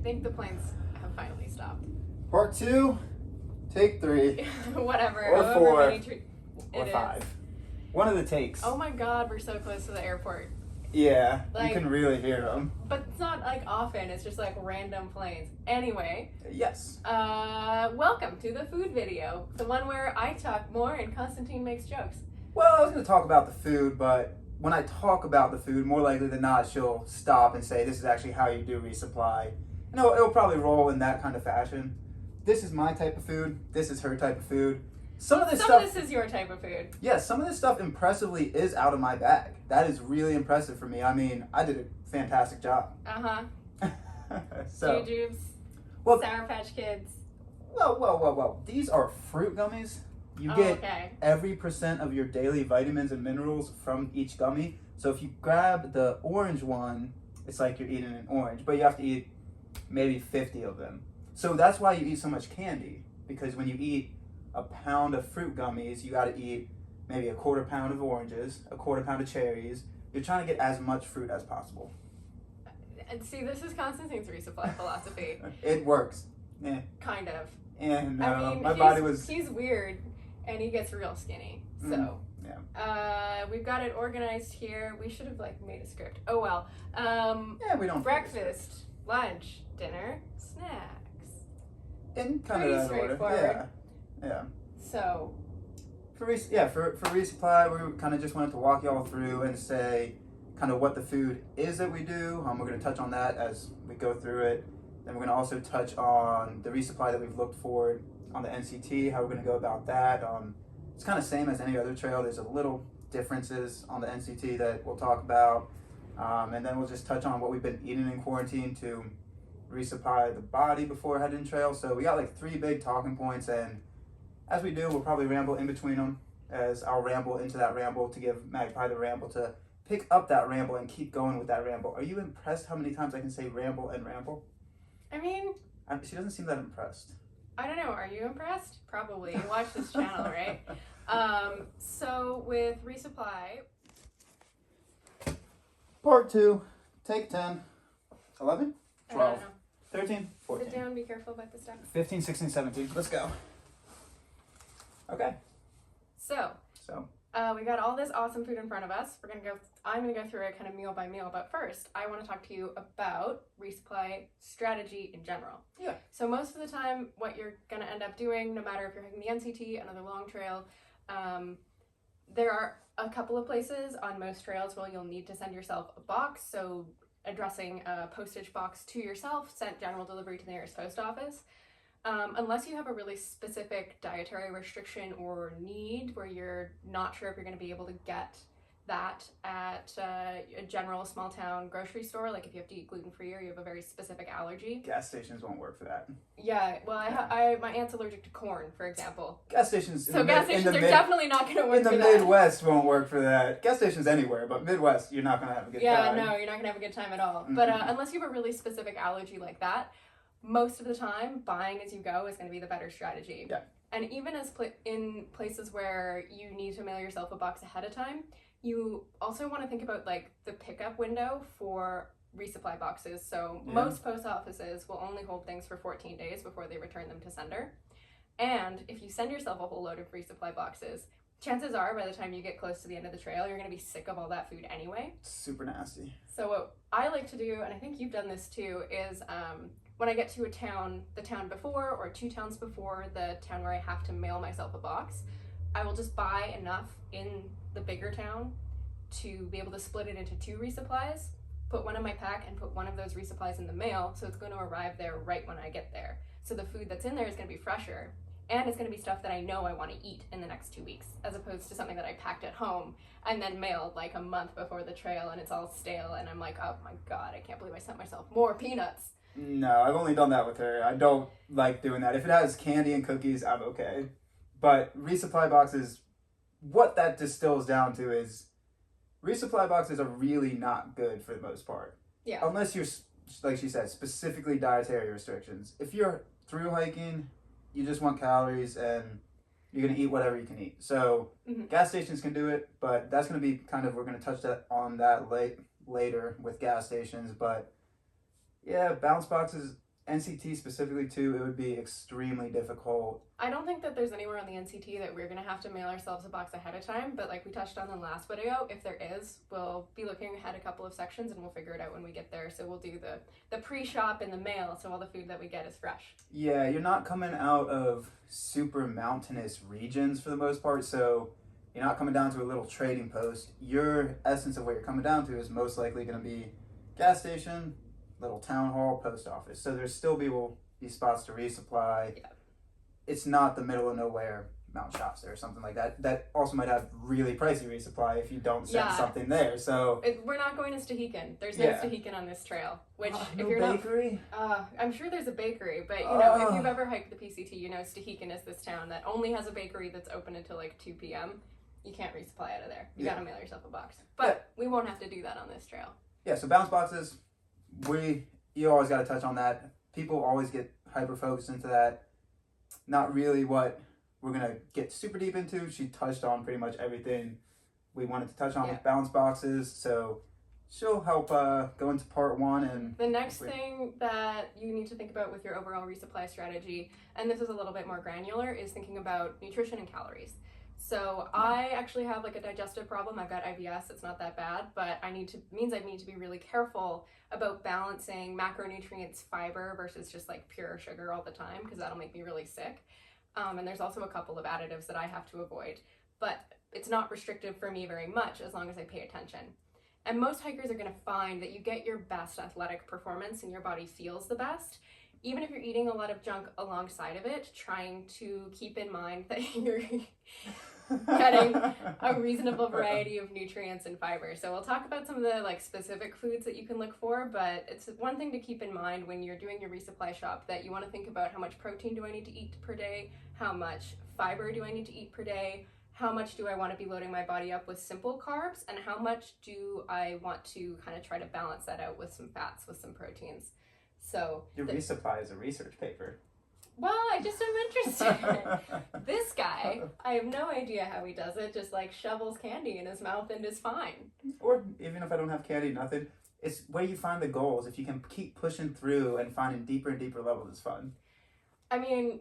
think the planes have finally stopped. Part 2, take 3. Whatever. Or 4. Or It 5. is. One of the takes. Oh my god, we're so close to the airport. Yeah, Like, you can really hear them. But it's not like often, it's just like random planes. Anyway. Yes. Welcome to the food video. The one where I talk more and Constantine makes jokes. Well, I was going to talk about the food, but when I talk about the food, more likely than not, she'll stop and say, this is actually how you do resupply. And it'll probably roll in that kind of fashion. This is my type of food. This is her type of food. Some of this is your type of food. Yeah, some of this stuff impressively is out of my bag. That is really impressive for me. I mean, I did a fantastic job. So, Jujubes, well, Sour Patch Kids. Well. These are fruit gummies. You get every % of your daily vitamins and minerals from each gummy. So if you grab the orange one, it's like you're eating an orange, but you have to eat maybe 50 of them. So that's why you eat so much candy, because when you eat a pound of fruit gummies, you got to eat maybe a quarter pound of oranges, a quarter pound of cherries. You're trying to get as much fruit as possible. And see, this is Constantine's resupply philosophy. It works. Yeah. Kind of. And I mean, my body was... He's weird, and he gets real skinny. So, yeah. We've got it organized here. We should have made a script. Oh well. Yeah, we don't. Breakfast, lunch, dinner, snacks. In kind Pretty of that order. Yeah. So. For resupply, we kind of just wanted to walk y'all through and say kind of what the food is that we do. We're going to touch on that as we go through it. Then we're going to also touch on the resupply that we've looked for on the NCT, how we're going to go about that. It's kind of same as any other trail. There's a little differences on the NCT that we'll talk about. And then we'll just touch on what we've been eating in quarantine to resupply the body before heading trail. So we got 3 big talking points, and as we do, we'll probably ramble in between them, as I'll ramble into that ramble to give Magpie the ramble to pick up that ramble and keep going with that ramble. Are you impressed how many times I can say ramble and ramble? I mean... she doesn't seem that impressed. I don't know. Are you impressed? Probably. You watch this channel, right? So with resupply... Part 2, take 10, 11, 12, I don't know. 13, 14. Sit down, be careful about the stuff. 15, 16, 17. Let's go. Okay. So we got all this awesome food in front of us. I'm gonna go through it kind of meal by meal, but first I want to talk to you about resupply strategy in general. Yeah. So most of the time, what you're gonna end up doing, no matter if you're hiking the NCT, another long trail, there are a couple of places on most trails where you'll need to send yourself a box. So addressing a postage box to yourself, sent general delivery to the nearest post office. Unless you have a really specific dietary restriction or need where you're not sure if you're going to be able to get that at a general small town grocery store, like if you have to eat gluten-free or you have a very specific allergy. Gas stations won't work for that. Yeah, well, my aunt's allergic to corn, for example. Gas stations... So gas stations are definitely not going to work for that. In the Midwest won't work for that. Gas stations anywhere, but Midwest, you're not going to have a good time. Yeah, no, you're not going to have a good time at all. Mm-hmm. But unless you have a really specific allergy like that, most of the time, buying as you go is going to be the better strategy. Yeah. And even in places where you need to mail yourself a box ahead of time, you also want to think about the pickup window for resupply boxes. So most post offices will only hold things for 14 days before they return them to sender. And if you send yourself a whole load of resupply boxes, chances are by the time you get close to the end of the trail, you're going to be sick of all that food anyway. Super nasty. So what I like to do, and I think you've done this too, is when I get to a town, the town before or 2 towns before the town where I have to mail myself a box, I will just buy enough in the bigger town to be able to split it into 2 resupplies, put one in my pack and put one of those resupplies in the mail, so it's going to arrive there right when I get there. So the food that's in there is going to be fresher, and it's going to be stuff that I know I want to eat in the next 2 weeks, as opposed to something that I packed at home and then mailed a month before the trail and it's all stale and I'm like, oh my god, I can't believe I sent myself more peanuts. No, I've only done that with her. I don't like doing that. If it has candy and cookies, I'm okay. But resupply boxes, what that distills down to is resupply boxes are really not good for the most part. Yeah. Unless you're, like she said, specifically dietary restrictions. If you're through hiking, you just want calories and you're going to eat whatever you can eat. So gas stations can do it, but that's going to be we're going to touch on that later with gas stations. But yeah, bounce boxes, NCT specifically too, it would be extremely difficult. I don't think that there's anywhere on the NCT that we're gonna have to mail ourselves a box ahead of time, but like we touched on in the last video, if there is, we'll be looking ahead a couple of sections and we'll figure it out when we get there. So we'll do the pre-shop in the mail, so all the food that we get is fresh. Yeah, you're not coming out of super mountainous regions for the most part, so you're not coming down to a little trading post. Your essence of what you're coming down to is most likely going to be gas station, little town hall, post office. So there's still will be spots to resupply. Yeah. It's not the middle of nowhere Mount Shasta or something like that. That also might have really pricey resupply if you don't send something there. So we're not going to Stehekin. There's no Stehekin on this trail. Which if no you're bakery? I'm sure there's a bakery, but you know, if you've ever hiked the PCT, you know Stehekin is this town that only has a bakery that's open until like 2 p.m. You can't resupply out of there. You gotta mail yourself a box. But we won't have to do that on this trail. Yeah, so bounce boxes, you always gotta touch on that. People always get hyper focused into that. Not really what we're gonna get super deep into. She touched on pretty much everything we wanted to touch on with bounce boxes. So she'll help go into part one. And the next thing that you need to think about with your overall resupply strategy, and this is a little bit more granular, is thinking about nutrition and calories. So I actually have like a digestive problem. I've got IBS. It's not that bad, but means I need to be really careful about balancing macronutrients, fiber versus just like pure sugar all the time, because that'll make me really sick. And there's also a couple of additives that I have to avoid, but it's not restrictive for me very much as long as I pay attention. And most hikers are going to find that you get your best athletic performance and your body feels the best, even if you're eating a lot of junk alongside of it, trying to keep in mind that you're getting a reasonable variety of nutrients and fiber. So we'll talk about some of the like specific foods that you can look for, but it's one thing to keep in mind when you're doing your resupply shop, that you want to think about how much protein do I need to eat per day, how much fiber do I need to eat per day, how much do I want to be loading my body up with simple carbs, and how much do I want to kind of try to balance that out with some fats, with some proteins. So your resupply is a research paper. Well, I just am interested. This guy, I have no idea how he does it, just like shovels candy in his mouth and is fine. Or even if I don't have candy, nothing. It's where you find the goals. If you can keep pushing through and finding deeper and deeper levels, it's fun. I mean,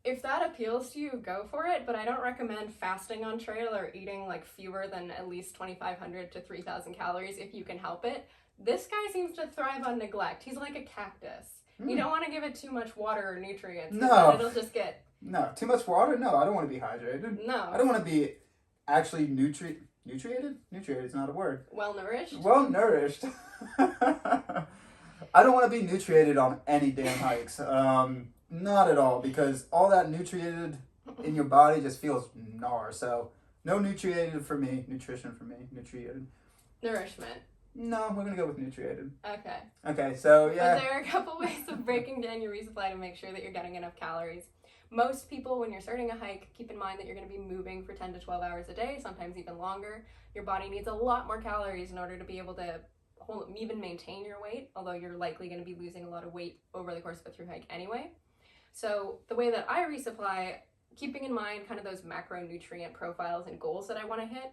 if that appeals to you, go for it, but I don't recommend fasting on trail or eating like fewer than at least 2,500 to 3,000 calories if you can help it. This guy seems to thrive on neglect. He's like a cactus. You don't want to give it too much water or nutrients. No. It'll just get... No. Too much water? No, I don't want to be hydrated. No. I don't want to be actually nutriated? Nutriated is not a word. Well-nourished? Well-nourished. I don't want to be nutriated on any damn hikes. Not at all, because all that nutriated in your body just feels gnar. So, no nutriated for me. Nutrition for me. Nutriated. Nourishment. No, we're going to go with nutriated. Okay. Okay, so yeah. But there are a couple ways of breaking down your resupply to make sure that you're getting enough calories. Most people, when you're starting a hike, keep in mind that you're going to be moving for 10 to 12 hours a day, sometimes even longer. Your body needs a lot more calories in order to be able to even maintain your weight, although you're likely going to be losing a lot of weight over the course of a through hike anyway. So the way that I resupply, keeping in mind kind of those macronutrient profiles and goals that I want to hit,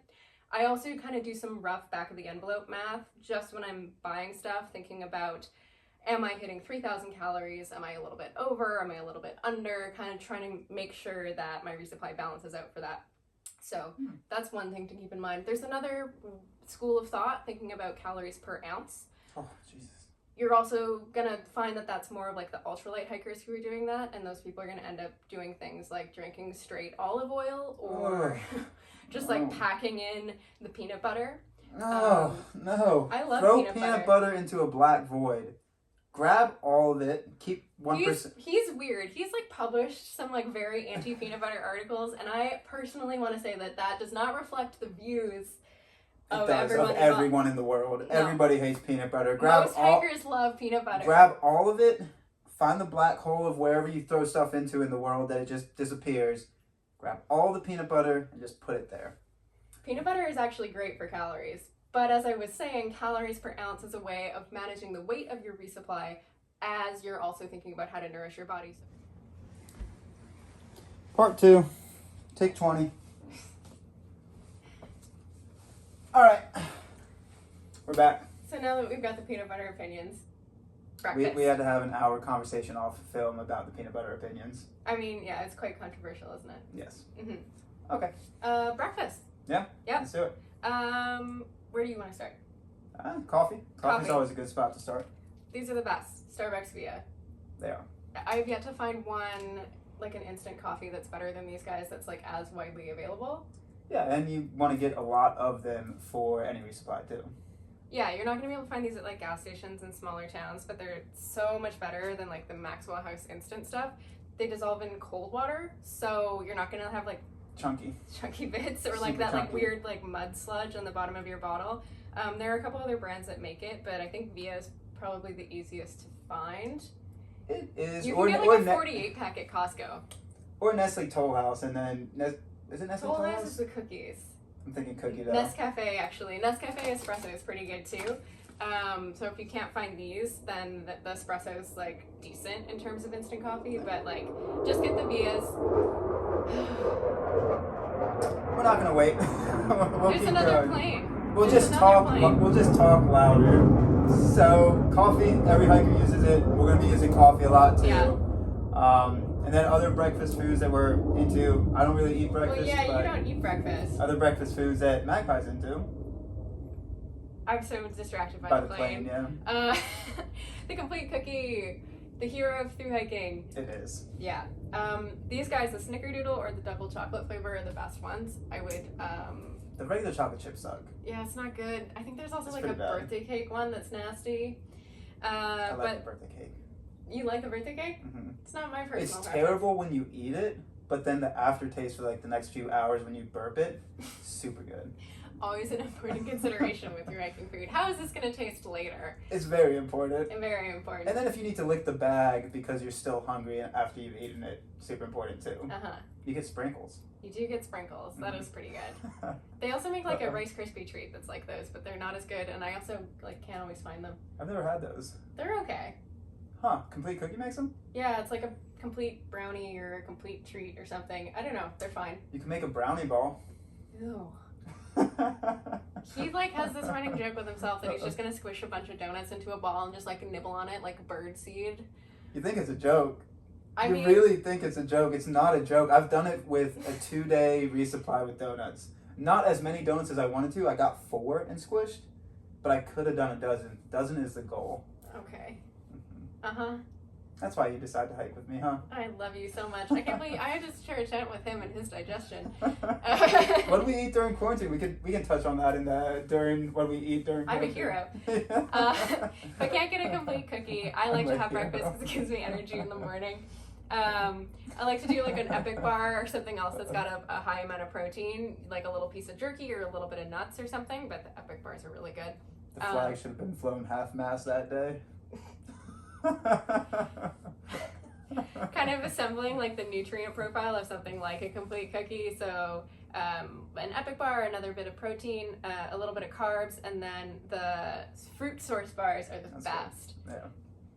I also kind of do some rough back of the envelope math just when I'm buying stuff, thinking about, am I hitting 3,000 calories? Am I a little bit over? Am I a little bit under? Kind of trying to make sure that my resupply balances out for that. So that's one thing to keep in mind. There's another school of thought thinking about calories per ounce. Oh, Jesus. You're also going to find that that's more of like the ultralight hikers who are doing that, and those people are going to end up doing things like drinking straight olive oil or just like packing in the peanut butter. No. I love Throw peanut butter into a black void. Grab all of it. Keep 1%. He's weird. He's like published some like very anti-peanut butter articles, and I personally want to say that does not reflect the views of everyone in the world. No. Everybody hates peanut butter. Most hikers love peanut butter. Grab all of it. Find the black hole of wherever you throw stuff into in the world that it just disappears. Grab all the peanut butter and just put it there. Peanut butter is actually great for calories, but as I was saying, calories per ounce is a way of managing the weight of your resupply as you're also thinking about how to nourish your body. Part 2. Take 20. All right, we're back. So now that we've got the peanut butter opinions, breakfast. We had to have an hour conversation off film about the peanut butter opinions. I mean, yeah, it's quite controversial, isn't it? Yes. Mm-hmm. Okay. Breakfast. Yeah? Yep. Let's do it. Where do you want to start? Coffee. Coffee's always a good spot to start. These are the best. Starbucks Via. They are. I've yet to find one, like an instant coffee that's better than these guys that's like as widely available. Yeah, and you want to get a lot of them for any resupply too. Yeah, you're not going to be able to find these at like gas stations in smaller towns, but they're so much better than like the Maxwell House instant stuff. They dissolve in cold water, so you're not going to have like chunky bits or like Super that chunky. like weird like mud sludge on the bottom of your bottle. There are a couple other brands that make it, but I think Via is probably the easiest to find. It is. You can get like a 48 pack at Costco. Or Nestle Toll House, and then is it Nestle Toll House? Is the cookies. I'm thinking cookie dough. Nescafe, actually. Nescafe espresso is pretty good too. So if you can't find these, then the espresso is like decent in terms of instant coffee. But like, just get the Vias. We're not gonna wait. We'll There's keep another going. plane. We'll just talk. We'll just talk louder. So coffee, every hiker uses it. We're gonna be using coffee a lot too. Yeah. And then other breakfast foods that we're into. I don't really eat breakfast. Well, yeah, but you don't eat breakfast. Other breakfast foods that Magpie's into. I'm so distracted by By the the plane. yeah. The complete cookie, the hero of Thru-Hiking. It is. Yeah. These guys, the Snickerdoodle or the double chocolate flavor are the best ones. I would. The regular chocolate chips suck. Yeah, it's not good. I think there's also It's like a pretty bad. birthday cake one that's nasty. I like But the birthday cake. you like the birthday cake? Mm-hmm. It's not my personal It's preference. terrible when you eat it, but then the aftertaste for like the next few hours when you burp it, super good. Always an important consideration with your hiking food. How is this going to taste later? It's very important. And very important. And then if you need to lick the bag because you're still hungry after you've eaten it, super important too. Uh-huh. You get sprinkles. You do get sprinkles. That is pretty good. They also make like a Rice Krispie treat that's like those, but they're not as good, and I also like can't always find them. I've never had those. They're okay. Huh, Complete Cookie makes them? Yeah, it's like a complete brownie or a complete treat or something. I don't know. They're fine. You can make a brownie ball. Ew. He like has this running joke with himself that he's just gonna squish a bunch of donuts into a ball and just like nibble on it like bird seed. You think it's a joke. I You mean, really think it's a joke. It's not a joke. I've done it with a 2-day resupply with donuts. Not as many donuts as I wanted to. I got 4 and squished, but I could have done a dozen. Dozen is the goal. okay. Mm-hmm. Uh-huh. That's why you decided to hike with me, huh? I love you so much. I can't believe I just share a tent with him and his digestion. What do we eat during quarantine? We can touch on that in the during what we eat during I'm a quarantine. hero. If I can't get a complete cookie, I like to have breakfast because it gives me energy in the morning. I like to do like an epic bar or something else that's got a high amount of protein, like a little piece of jerky or a little bit of nuts or something, but the epic bars are really good. The flag should have been flown half-mast that day. Kind of assembling like the nutrient profile of something like a complete cookie. So an epic bar, another bit of protein, a little bit of carbs, and then the fruit source bars are the That's best. Good. Yeah.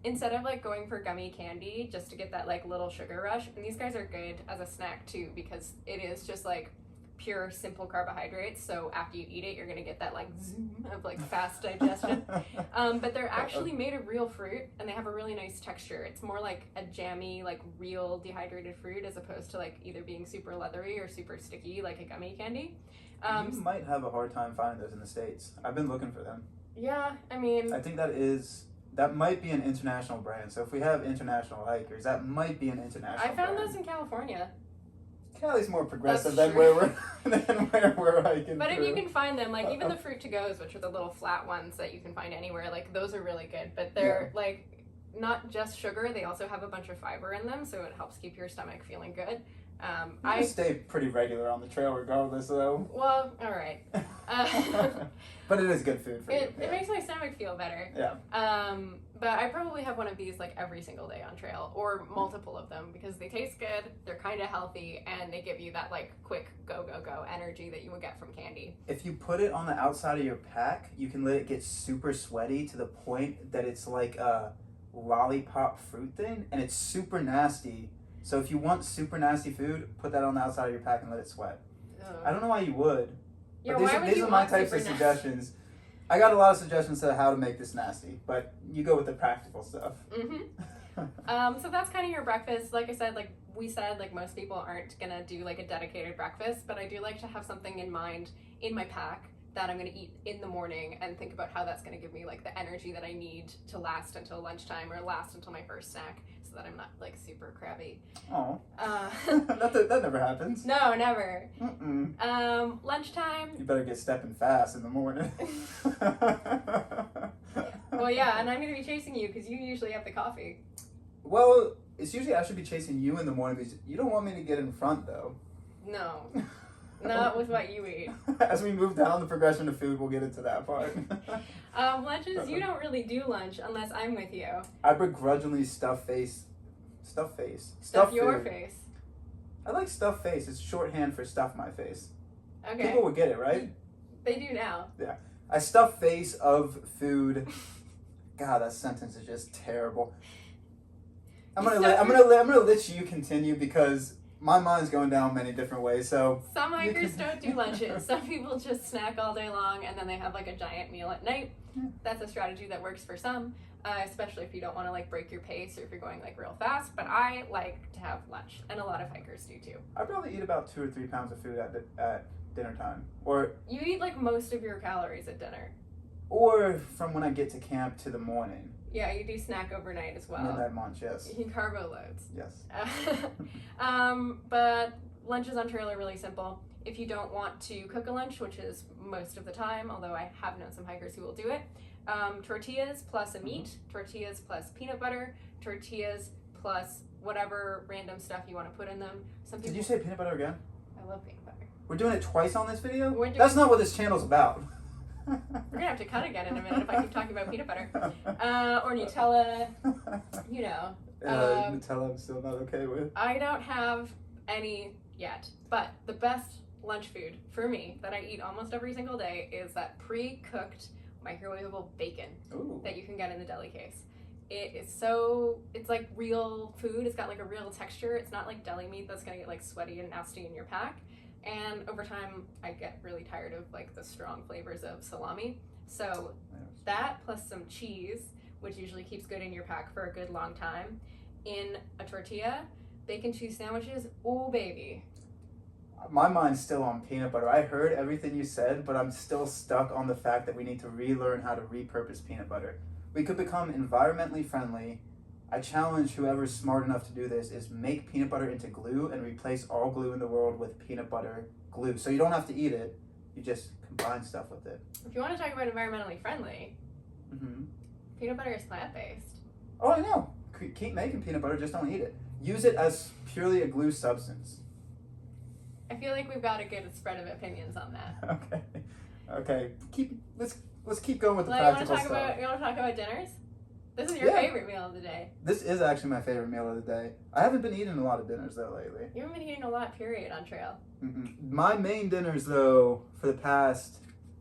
Instead of like going for gummy candy just to get that like little sugar rush, and these guys are good as a snack too because it is just like pure simple carbohydrates, so after you eat it you're gonna get that like zoom of like fast digestion. But they're actually made of real fruit and they have a really nice texture. It's more like a jammy like real dehydrated fruit as opposed to like either being super leathery or super sticky like a gummy candy. You might have a hard time finding those in the States. I've been looking for them. Yeah, I mean, I think that might be an international brand. So if we have international hikers, that might be an international I found brand. those in California. Cali's more progressive That's than true. where we're hiking. But if through. you can find them, like even the fruit to goes, which are the little flat ones that you can find anywhere, like those are really good. But they're like not just sugar; they also have a bunch of fiber in them, so it helps keep your stomach feeling good. I stay pretty regular on the trail, regardless, though. Well, all right. But it is good food for you. It makes my stomach feel better. Yeah. But I probably have one of these like every single day on trail, or multiple of them, because they taste good, they're kind of healthy, and they give you that like quick go energy that you would get from candy. If you put it on the outside of your pack, you can let it get super sweaty to the point that it's like a lollipop fruit thing, and it's super nasty. So if you want super nasty food, put that on the outside of your pack and let it sweat. Ugh. I don't know why you would. Yeah, But why would these you are my want types of super nasty? suggestions. I got a lot of suggestions on how to make this nasty, but you go with the practical stuff. So that's kind of your breakfast. Like I said, like we said, like most people aren't gonna do like a dedicated breakfast, but I do like to have something in mind in my pack that I'm gonna eat in the morning and think about how that's gonna give me like the energy that I need to last until lunchtime or last until my first snack, so that I'm not like super crabby. Oh, that never happens. No, never. Mm-mm. Lunchtime. You better get stepping fast in the morning. Well, yeah, and I'm gonna be chasing you because you usually have the coffee. Well, it's usually I should be chasing you in the morning because you don't want me to get in front, though. No, not with what you eat. As we move down the progression of food, we'll get into that part. Lunches, you don't really do lunch unless I'm with you. I begrudgingly stuff your food. Face. I like stuff face. It's shorthand for stuff my face. Okay. People would get it, right? They do now. Yeah. I stuff face of food. God, that sentence is just terrible. I'm gonna let you continue because my mind's going down many different ways. So some hikers don't do lunches. Some people just snack all day long and then they have like a giant meal at night. That's a strategy that works for some, especially if you don't want to like break your pace or if you're going like real fast. But I like to have lunch, and a lot of hikers do too. I probably eat about 2 or 3 pounds of food at dinner time, or you eat like most of your calories at dinner, or from when I get to camp to the morning. Yeah, you do snack overnight as well. Midnight munch, yes. You carbo loads. Yes. But lunches on trail are really simple. If you don't want to cook a lunch, which is most of the time, although I have known some hikers who will do it, tortillas plus a meat, tortillas plus peanut butter, tortillas plus whatever random stuff you want to put in them. Did you say peanut butter again? I love peanut butter. We're doing it twice on this video? That's not what this channel's about. We're gonna have to cut again in a minute if I keep talking about peanut butter. Or Nutella, you know. Nutella I'm still not okay with. I don't have any yet, but the best lunch food for me that I eat almost every single day is that pre-cooked microwavable bacon that you can get in the deli case. It's like real food. It's got like a real texture. It's not like deli meat that's gonna get like sweaty and nasty in your pack. And over time, I get really tired of like the strong flavors of salami. So that plus some cheese, which usually keeps good in your pack for a good long time, in a tortilla, bacon cheese sandwiches, ooh baby. My mind's still on peanut butter. I heard everything you said, but I'm still stuck on the fact that we need to relearn how to repurpose peanut butter. We could become environmentally friendly. I challenge whoever's smart enough to do this is make peanut butter into glue and replace all glue in the world with peanut butter glue. So you don't have to eat it, you just combine stuff with it. If you want to talk about environmentally friendly, peanut butter is plant-based. Oh, I know. Keep making peanut butter, just don't eat it. Use it as purely a glue substance. I feel like we've got a good spread of opinions on that. Okay. Let's keep going with the practical stuff. You want to talk about dinners? This is your favorite meal of the day. This is actually my favorite meal of the day. I haven't been eating a lot of dinners, though, lately. You haven't been eating a lot, period, on trail. My main dinners, though, for the past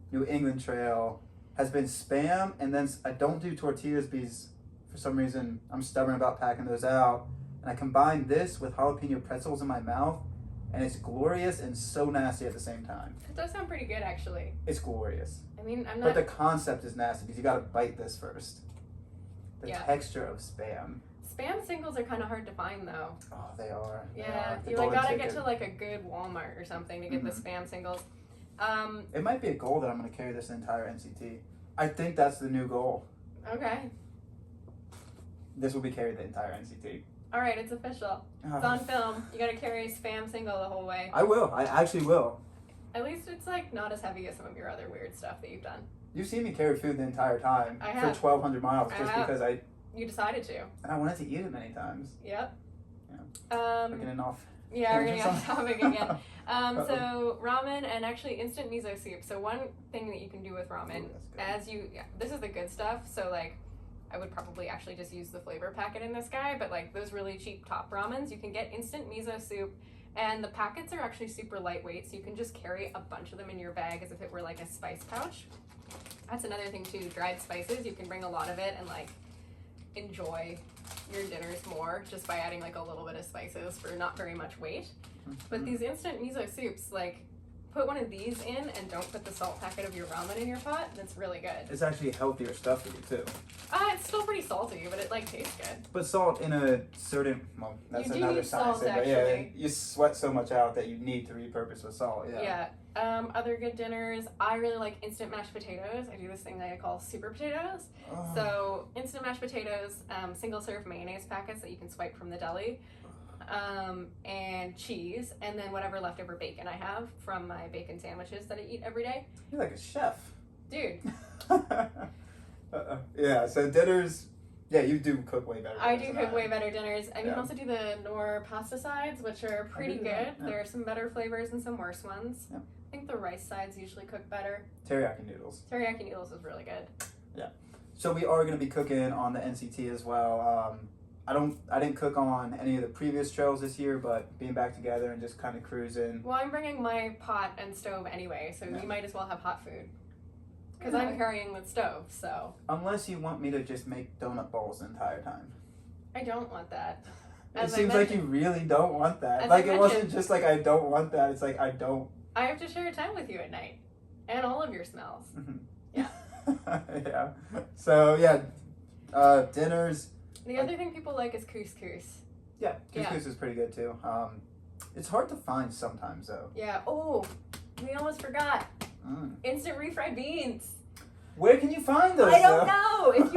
New England trail, has been Spam, and then I don't do tortillas because, for some reason, I'm stubborn about packing those out. And I combine this with jalapeno pretzels in my mouth, and it's glorious and so nasty at the same time. It does sound pretty good, actually. It's glorious. I mean, I'm not... But the concept is nasty because you got to bite this first. The texture of Spam. Spam singles are kind of hard to find, though. Oh, they are. Yeah, you like gotta get to like a good Walmart or something to get the Spam singles. It might be a goal that I'm going to carry this entire NCT. I think that's the new goal. Okay. This will be carried the entire NCT. All right, it's official. It's on film. You gotta carry a Spam single the whole way. I will. I actually will. At least it's like not as heavy as some of your other weird stuff that you've done. You've seen me carry food the entire time for 1,200 miles because You decided to. And I wanted to eat it many times. Yep. Yeah. We're getting off. Yeah, we're getting off topic again. So ramen and actually instant miso soup. So one thing that you can do with ramen, this is the good stuff. So like, I would probably actually just use the flavor packet in this guy, but like those really cheap top ramens, you can get instant miso soup. And the packets are actually super lightweight, so you can just carry a bunch of them in your bag as if it were like a spice pouch. That's another thing too, dried spices. You can bring a lot of it and like enjoy your dinners more just by adding like a little bit of spices for not very much weight. But these instant miso soups, like put one of these in and don't put the salt packet of your ramen in your pot, that's really good. It's actually healthier stuff for you too. It's still pretty salty, but it like tastes good. But salt in a certain, well, that's You do another need science salt, thing. But yeah, actually. you sweat so much out that you need to repurpose with salt. Yeah. Yeah. Other good dinners. I really like instant mashed potatoes. I do this thing that I call super potatoes. Oh. So instant mashed potatoes, single serve mayonnaise packets that you can swipe from the deli. And cheese, and then whatever leftover bacon I have from my bacon sandwiches that I eat every day. You're like a chef. Dude. Yeah, so dinners, yeah, you do cook way better. I do cook way better dinners. I can Yeah. also do the Knorr pasta sides, which are pretty do good. that, yeah. There are some better flavors and some worse ones. Yeah. I think the rice sides usually cook better. Teriyaki noodles. Teriyaki noodles is really good. So we are going to be cooking on the NCT as well. I didn't cook on any of the previous trails this year, but being back together and just kind of cruising. Well, I'm bringing my pot and stove anyway, so Yeah. we might as well have hot food. Because I'm carrying the stove, so. Unless you want me to just make donut bowls the entire time. I don't want that. It seems like you really don't want that. As Like I it wasn't mentioned. just like I don't want that. It's like I don't. I have to share time with you at night. And all of your smells. Yeah. Yeah. So yeah, dinners. The other thing people like is couscous. Yeah, Yeah. couscous is pretty good too. It's hard to find sometimes though. Yeah. Oh, we almost forgot. Mm. Instant refried beans. Where can you find those? I don't though? know. If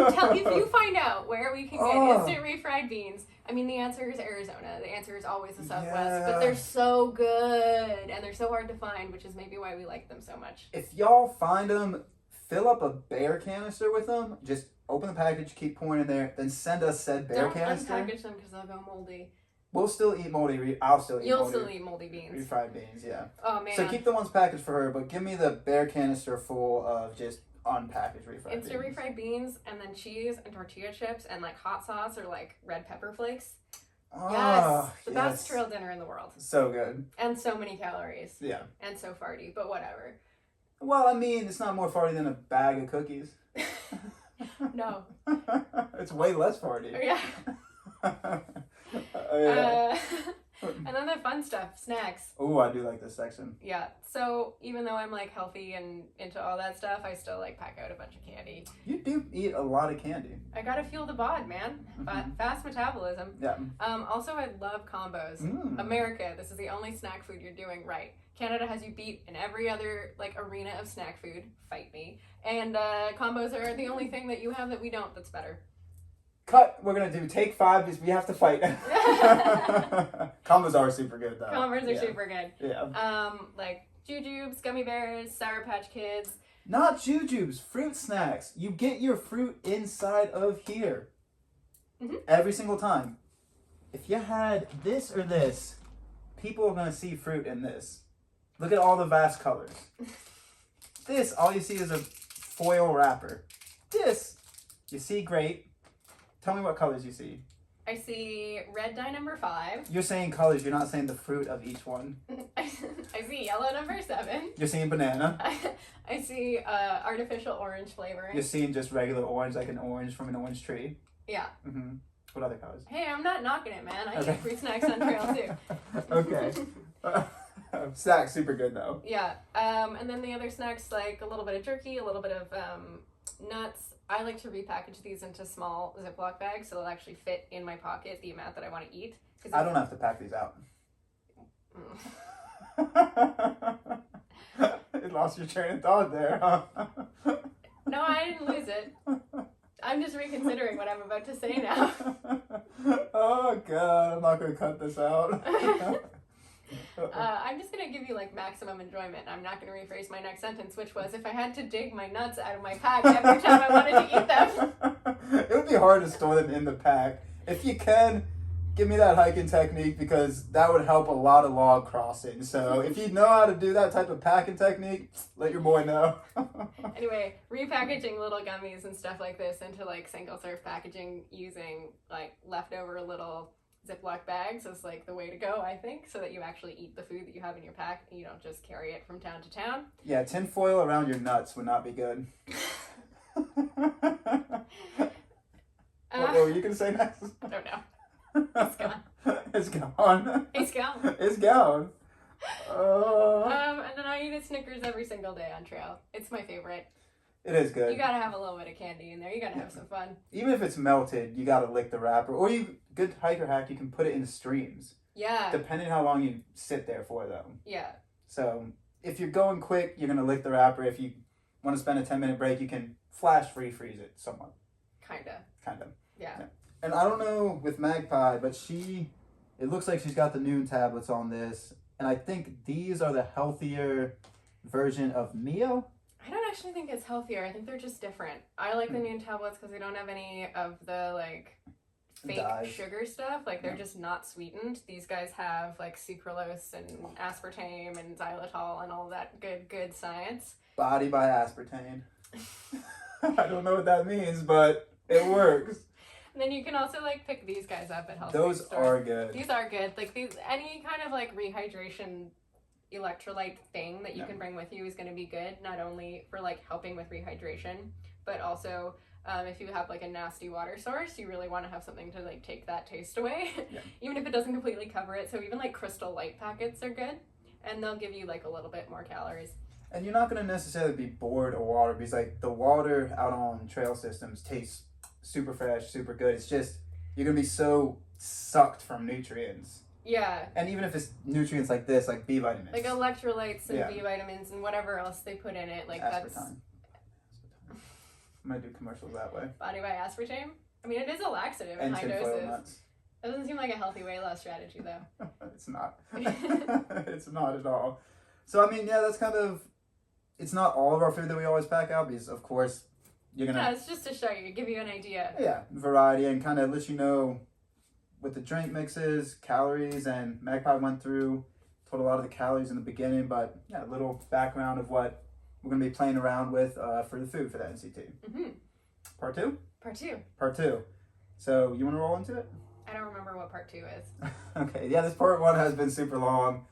you find out where we can get Oh. instant refried beans, I mean the answer is Arizona. The answer is always the Southwest. Yeah. But they're so good and they're so hard to find, which is maybe why we like them so much. If y'all find them, fill up a bear canister with them. Just open the package, keep pouring in there, then send us said bear Don't canister. unpackage them because they'll go moldy. We'll still eat moldy. I'll still eat You'll moldy. still eat moldy beans. Refried beans, yeah. Oh man. So keep the ones packaged for her, but give me the bear canister full of just unpackaged refried Instant beans. refried beans and then cheese and tortilla chips and like hot sauce or like red pepper flakes. Oh, Yes, the best trail dinner in the world. So good. And so many calories. Yeah. And so farty, but whatever. Well, I mean, it's not more farty than a bag of cookies. No. It's way less farty. Yeah. Yeah. And then the fun stuff, snacks. Oh, I do like this section. Yeah. So even though I'm like healthy and into all that stuff, I still like pack out a bunch of candy. You do eat a lot of candy. I gotta fuel the bod, man. But fast metabolism. Yeah. Also, I love combos. Mm. America, this is the only snack food you're doing right. Canada has you beat in every other like arena of snack food. Fight me. And combos are the only thing that you have that we don't that's better. Cut. We're gonna do take 5 because we have to fight. Combos are super good though. Combos are super good. Yeah. Like jujubes, gummy bears, Sour Patch Kids. Not jujubes, fruit snacks. You get your fruit inside of here. Mm-hmm. Every single time. If you had this or this, people are gonna see fruit in this. Look at all the vast colors. This, all you see is a foil wrapper. This, you see grape. Tell me what colors you see. I see red dye number 5. You're saying colors, you're not saying the fruit of each one. I see yellow number 7. You're seeing banana. I see artificial orange flavoring. You're seeing just regular orange, like an orange from an orange tree. Yeah. Mm-hmm. What other colors? Hey, I'm not knocking it, man. I Okay. eat fruit snacks on trail too. Okay. Snacks, super good though. Yeah. And then the other snacks, like a little bit of jerky, a little bit of nuts. I like to repackage these into small Ziploc bags so they'll actually fit in my pocket the amount that I want to eat. I don't have to pack these out. You lost your train of thought there, huh? No, I didn't lose it. I'm just reconsidering what I'm about to say now. Oh god, I'm not gonna cut this out. I'm just gonna give you like maximum enjoyment. I'm not gonna rephrase my next sentence, which was if I had to dig my nuts out of my pack every time I wanted to eat them. It would be hard to store them in the pack. If you can, give me that hiking technique because that would help a lot of log crossing. So if you know how to do that type of packing technique, let your boy know. Anyway, repackaging little gummies and stuff like this into like single serve packaging using like leftover little Ziploc bags is like the way to go, I think, so that you actually eat the food that you have in your pack and you don't just carry it from town to town. Yeah, tin foil around your nuts would not be good. What were you gonna say next? I don't know. It's gone. It's gone. It's gone. It's gone. And then I eat a Snickers every single day on trail. It's my favorite. It is good. You gotta have a little bit of candy in there. You gotta have some fun. Even if it's melted, you gotta lick the wrapper. Or good hiker hack, you can put it in streams. Yeah. Depending how long you sit there for, though. Yeah. So if you're going quick, you're gonna lick the wrapper. If you want to spend a 10-minute break, you can flash freeze it somewhat. Kinda. Yeah. And I don't know with Magpie, but it looks like she's got the Noon tablets on this. And I think these are the healthier version of Mio. I don't actually think it's healthier. I think they're just different. I like the Noon tablets because they don't have any of the like fake sugar stuff. Like they're just not sweetened. These guys have like sucralose and aspartame and xylitol and all that good science. Body by aspartame. I don't know what that means, but it works. And then you can also like pick these guys up at health Those food stores. are good. These are good. Like these, any kind of like rehydration electrolyte thing that you can bring with you is going to be good. Not only for like helping with rehydration, but also if you have like a nasty water source, you really want to have something to like take that taste away, even if it doesn't completely cover it. So even like Crystal Light packets are good, and they'll give you like a little bit more calories. And you're not going to necessarily be bored of water because like the water out on trail systems tastes super fresh, super good. It's just you're going to be so sucked from nutrients. Yeah. And even if it's nutrients like this, like B vitamins. Like electrolytes and B vitamins and whatever else they put in it. Like aspartame. I'm going to do commercials that way. Body by aspartame? I mean, it is a laxative in high doses. Nuts. It doesn't seem like a healthy weight loss strategy, though. It's not. It's not at all. So, I mean, yeah, that's kind of... It's not all of our food that we always pack out because, of course, you're going to... Yeah, it's just to show you, give you an idea. Yeah, variety and kind of let you know with the drink mixes, calories, and Magpie went through, told a lot of the calories in the beginning, but yeah, a little background of what we're going to be playing around with for the food for the NCT. Mm-hmm. Part two? Part two. So, you want to roll into it? I don't remember what part 2 is. Okay, yeah, this part 1 has been super long.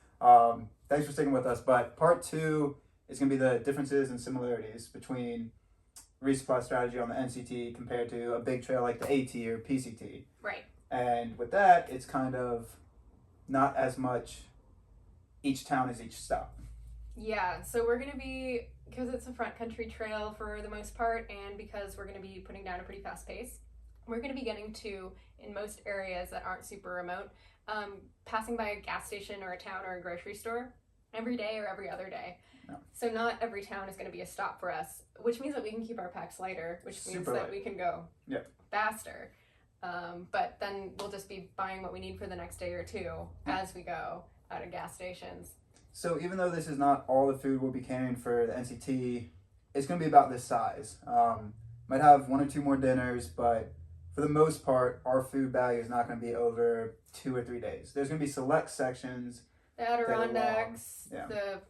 Thanks for sticking with us, but part 2 is going to be the differences and similarities between resupply strategy on the NCT compared to a big trail like the AT or PCT. Right. And with that, it's kind of not as much each town as each stop. Yeah, so we're going to be, because it's a front country trail for the most part, and because we're going to be putting down a pretty fast pace, we're going to be getting to, in most areas that aren't super remote, passing by a gas station or a town or a grocery store every day or every other day. No. So not every town is going to be a stop for us, which means that we can keep our packs lighter, which means that we can go faster. But then we'll just be buying what we need for the next day or two as we go out of gas stations. So even though this is not all the food we'll be carrying for the NCT, it's going to be about this size. Might have 1 or 2 more dinners, but for the most part, our food bag is not going to be over 2 or 3 days. There's going to be select sections. The Adirondacks, the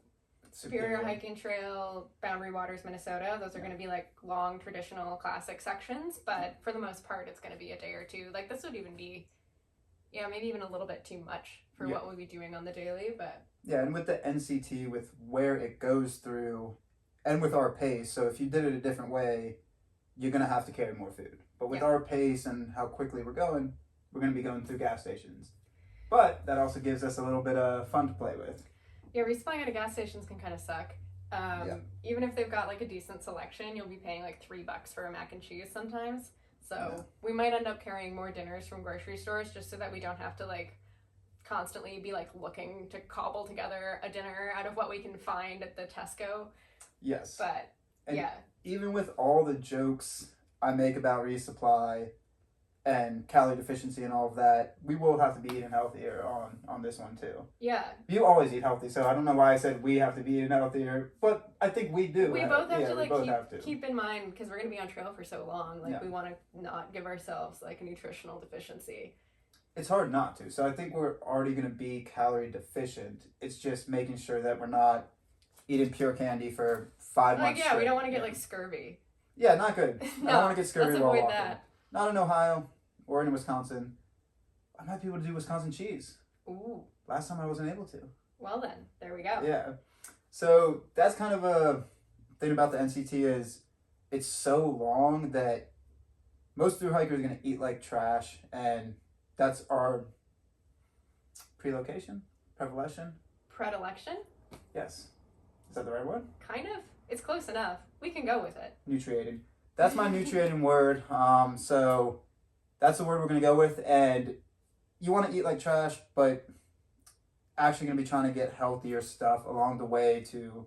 Superior Hiking Trail, Boundary Waters, Minnesota. Those are going to be like long, traditional, classic sections. But for the most part, it's going to be a day or two. Like this would even be, maybe even a little bit too much for what we'll be doing on the daily. But yeah, and with the NCT, with where it goes through, and with our pace. So if you did it a different way, you're going to have to carry more food. But with our pace and how quickly we're going to be going through gas stations. But that also gives us a little bit of fun to play with. Yeah, resupplying at a gas stations can kind of suck. Even if they've got like a decent selection, you'll be paying like $3 for a mac and cheese sometimes. So we might end up carrying more dinners from grocery stores just so that we don't have to like constantly be like looking to cobble together a dinner out of what we can find at the Tesco. Yes. But even with all the jokes I make about resupply and calorie deficiency and all of that, we will have to be eating healthier on this one too. Yeah. You always eat healthy, so I don't know why I said we have to be eating healthier, but I think we do. We both have to like keep in mind, because we're going to be on trail for so long, like we want to not give ourselves like a nutritional deficiency. It's hard not to. So I think we're already going to be calorie deficient. It's just making sure that we're not eating pure candy for 5 months straight. We don't want to get like scurvy. Yeah, not good. No, I don't want to get scurvy while walking. That. Not in Ohio or in Wisconsin. I might be able to do Wisconsin cheese. Ooh. Last time I wasn't able to. Well then, there we go. Yeah. So that's kind of a thing about the NCT is it's so long that most through hikers are going to eat like trash, and that's our predilection. predilection. Yes. Is that the right word? Kind of. It's close enough. We can go with it. Nutriating. That's my nutriating word. So that's the word we're going to go with. And you want to eat like trash, but actually going to be trying to get healthier stuff along the way to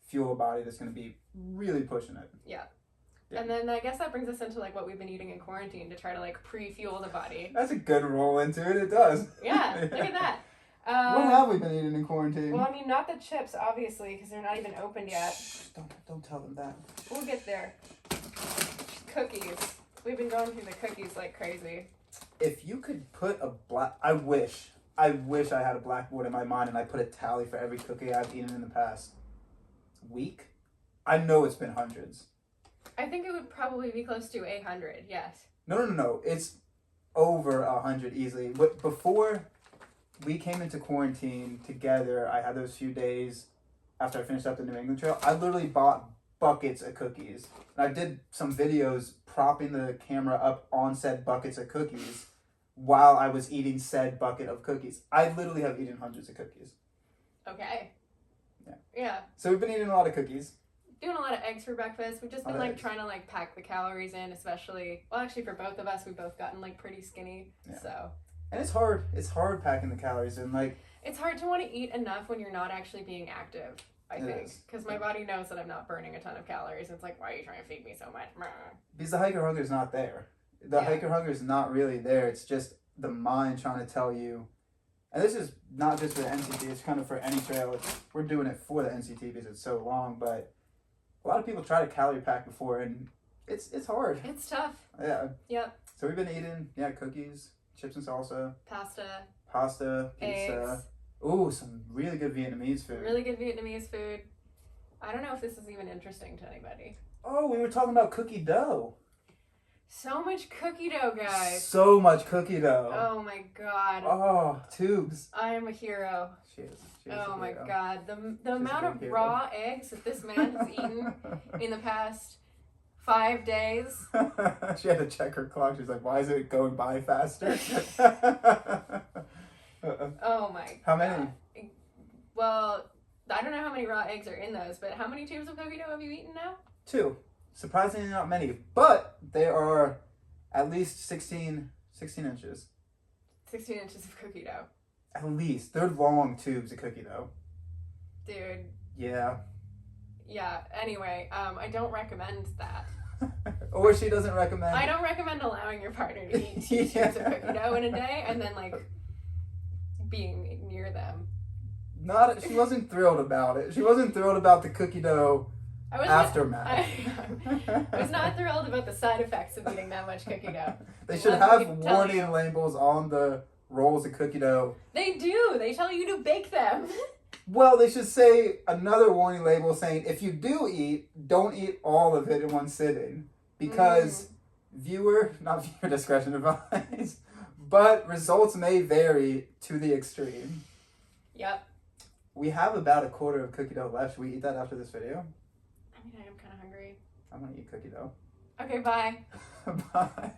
fuel a body that's going to be really pushing it. Yeah. And then I guess that brings us into like what we've been eating in quarantine to try to like pre-fuel the body. That's a good roll into it. It does. Yeah, look at that. What have we been eating in quarantine? Well, I mean, not the chips, obviously, because they're not even opened yet. Shh, don't tell them that. We'll get there. Cookies. We've been going through the cookies like crazy. If you could put a black... I wish I had a blackboard in my mind and I put a tally for every cookie I've eaten in the past week. I know it's been hundreds. I think it would probably be close to 800, yes. No. It's over 100 easily. But before we came into quarantine together, I had those few days after I finished up the New England Trail. I literally bought buckets of cookies. And I did some videos propping the camera up on said buckets of cookies while I was eating said bucket of cookies. I literally have eaten hundreds of cookies. Okay. Yeah. So we've been eating a lot of cookies. Doing a lot of eggs for breakfast. We've just been like eggs. trying to like pack the calories in, especially, well, actually for both of us, we've both gotten like pretty skinny. Yeah. So. And it's hard. It's hard packing the calories in. Like, it's hard to want to eat enough when you're not actually being active, I think. Because my body knows that I'm not burning a ton of calories. It's like, why are you trying to feed me so much? Because the hiker hunger is not there. The hiker hunger is not really there. It's just the mind trying to tell you. And this is not just for the NCT. It's kind of for any trail. We're doing it for the NCT because it's so long. But a lot of people try to calorie pack before, and it's hard. It's tough. Yeah. Yep. So we've been eating, cookies, chips and salsa. Pasta. Pizza. Eggs. Ooh, some really good Vietnamese food. Really good Vietnamese food. I don't know if this is even interesting to anybody. Oh, we were talking about cookie dough. So much cookie dough, guys. So much cookie dough. Oh my god. Oh, tubes. I am a hero. She is Oh my hero. god. The amount of raw eggs that this man has eaten in the past 5 days. She had to check her clock. She's like, why is it going by faster? Oh my How many? Well, I don't know how many raw eggs are in those, but how many tubes of cookie dough have you eaten now? 2. Surprisingly not many, but they are at least 16 inches. 16 inches of cookie dough. At least. They're long tubes of cookie dough. Dude. Yeah. Yeah, anyway, I don't recommend that. Or she doesn't recommend. I don't recommend allowing your partner to eat 2 tubes of cookie dough in a day and then, like, being near them. She wasn't thrilled about it. She wasn't thrilled about the cookie dough aftermath. I was not thrilled about the side effects of eating that much cookie dough. They should have warning labels on the rolls of cookie dough. They do. They tell you to bake them. Well, they should say another warning label saying, if you do eat, don't eat all of it in one sitting. Because not viewer discretion advised, but results may vary to the extreme. Yep. We have about a quarter of cookie dough left. Should we eat that after this video? I mean, I am kind of hungry. I'm going to eat cookie dough. Okay, bye. Bye.